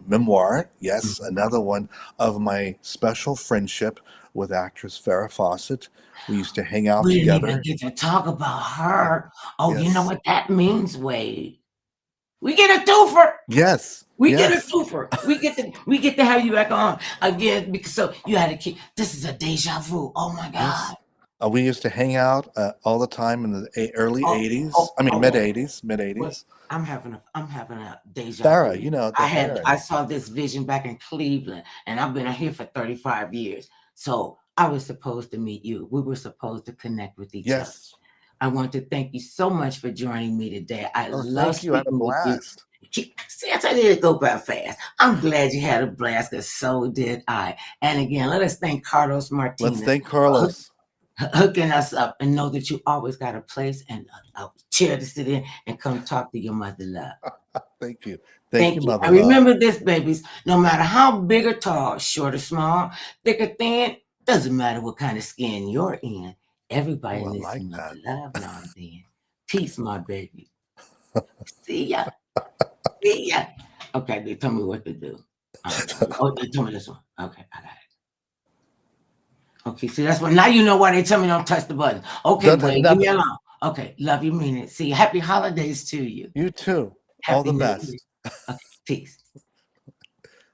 memoir, yes, Mhm. another one of my special friendship with actress Farrah Fawcett. We used to hang out We didn't even together. get to talk about Yeah. her. Oh, you know Yes. what that means, Wade? We get a twofer. Yes. We get a Yes. twofer. We get to have you back on again because so you had to keep. This is a deja vu. Oh my God. Yes. We used to hang out all the time in the early Oh, 80s. oh, I mean, oh, mid wait. 80s, mid Wait. 80s. I'm having a deja Farrah, vu. you know, the I Farrah. saw this vision back in Cleveland, and I've been here for 35 years. So I was supposed to meet you. We were supposed to connect with each other. Yes. I want to thank you so much for joining me today. I Oh, love thank you. I had a speaking with you. blast. See, I told you to go by fast. I'm glad you had a blast, because so did I. And again, let us thank Carlos Let's Martinez thank for Carlos. hooking us up, and know that you always got a place and a chair to sit in and come talk to your mother love. Thank you. Thank you, Thank you. Mother And Love. remember this, babies, no matter how big or tall, short or small, thick or thin, doesn't matter what kind of skin you're in. Everybody Oh, I needs like some mother that. love now and then. Peace, my baby. See ya. See ya. Okay, they tell me what to do. Oh, they told me this one. Okay, I got it. Okay, see, that's what, now you know why they tell me don't touch the button. Okay, Wade, leave me Nothing. alone. Okay, love you, mean it. See, happy holidays to you. You too. All Happy the New Year. best. Okay, peace.